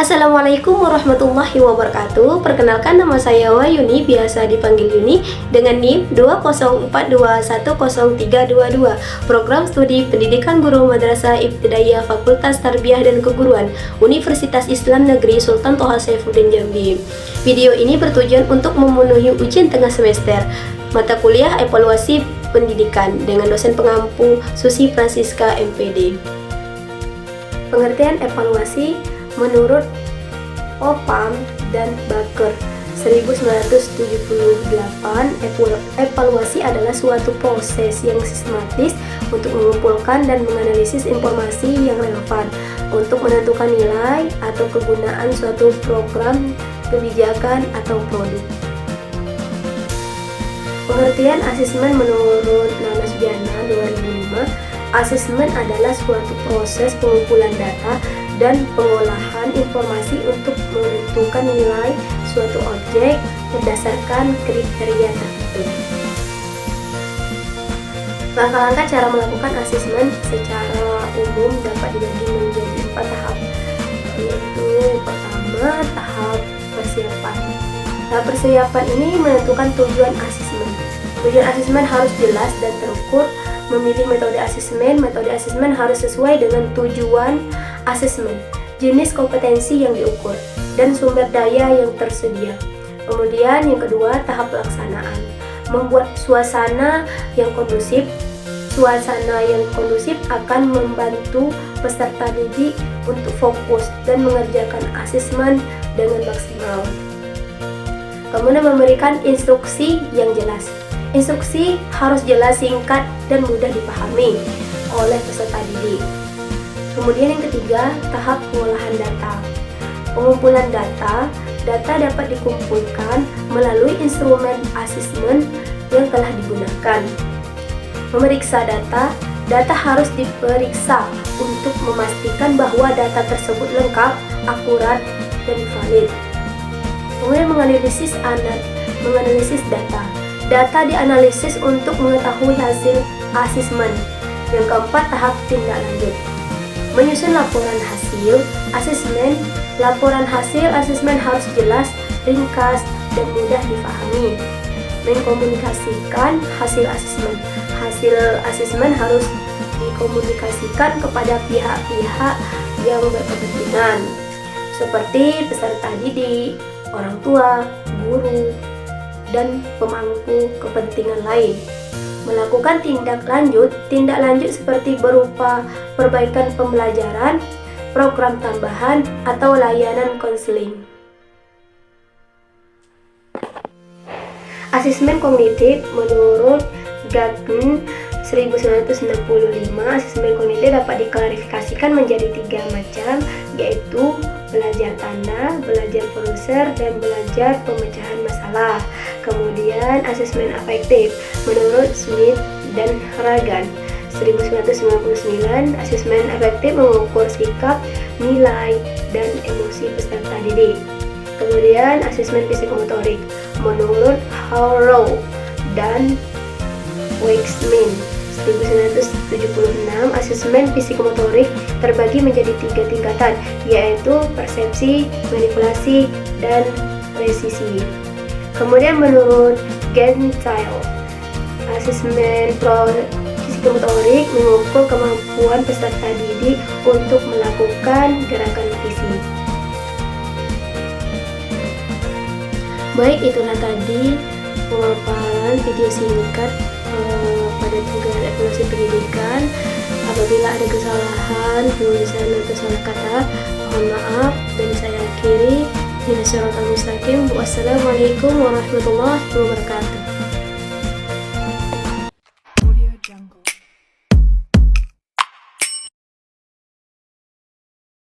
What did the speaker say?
Assalamualaikum warahmatullahi wabarakatuh. Perkenalkan, nama saya Wayuni, biasa dipanggil Yuni, dengan NIM 204210322. Program Studi Pendidikan Guru Madrasah Ibtidaiyah Fakultas Tarbiyah dan Keguruan Universitas Islam Negeri Sultan Toha Saifuddin Jambi. Video ini bertujuan untuk memenuhi ujian tengah semester mata kuliah evaluasi pendidikan dengan dosen pengampu Susi Francisca MPD. Pengertian evaluasi menurut Opam dan Baker 1978, evaluasi adalah suatu proses yang sistematis untuk mengumpulkan dan menganalisis informasi yang relevan untuk menentukan nilai atau kegunaan suatu program, kebijakan, atau produk. Pengertian asesmen menurut Nana Sujana 2005, asesmen adalah suatu proses pengumpulan data dan pengolahan informasi untuk menentukan nilai suatu objek berdasarkan kriteria tertentu. Langkah-langkah cara melakukan asesmen secara umum dapat dibagi menjadi 4 tahap, yaitu pertama, tahap persiapan. Tahap persiapan ini menentukan tujuan asesmen. Tujuan asesmen harus jelas dan terukur. Memilih metode asesmen harus sesuai dengan tujuan asesmen, jenis kompetensi yang diukur, dan sumber daya yang tersedia. Kemudian yang kedua, tahap pelaksanaan. Membuat suasana yang kondusif. Suasana yang kondusif akan membantu peserta didik untuk fokus dan mengerjakan asesmen dengan maksimal. Kemudian memberikan instruksi yang jelas. Instruksi harus jelas, singkat, dan mudah dipahami oleh peserta didik. Kemudian yang ketiga, tahap pengolahan data. Pengumpulan data dapat dikumpulkan melalui instrumen asesmen yang telah digunakan. Memeriksa data harus diperiksa untuk memastikan bahwa data tersebut lengkap, akurat, dan valid. Kemudian menganalisis data. Data dianalisis untuk mengetahui hasil asesmen. Yang keempat, tahap tindak lanjut. Menyusun laporan hasil asesmen. Laporan hasil asesmen harus jelas, ringkas, dan mudah dipahami. Mengkomunikasikan hasil asesmen. Hasil asesmen harus dikomunikasikan kepada pihak-pihak yang berkepentingan, seperti peserta didik, orang tua, guru, dan pemangku kepentingan lain. Melakukan tindak lanjut seperti berupa perbaikan pembelajaran, program tambahan, atau layanan konseling. Asesmen kognitif menurut Gagnon 1965, asesmen kognitif dapat diklasifikasikan menjadi 3 macam, yaitu belajar tanda, belajar proses, dan belajar pemecahan masalah. Kemudian asesmen afektif menurut Smith dan Ragan 1999, asesmen afektif mengukur sikap, nilai, dan emosi peserta didik. Kemudian asesmen psikomotorik menurut Harrow dan Weitzman 1976, asesmen psikomotorik terbagi menjadi 3 tingkatan, yaitu persepsi, manipulasi, dan presisi. Kemudian menurut Gentile, asesmen psikomotorik mengukur kemampuan peserta didik untuk melakukan gerakan fisik. Baik, itulah tadi pemaparan video singkat pada tugas evaluasi pendidikan. Apabila ada kesalahan tulisan atau salah kata, mohon maaf, dan saya akhiri. Wassalamualaikum warahmatullahi wabarakatuh.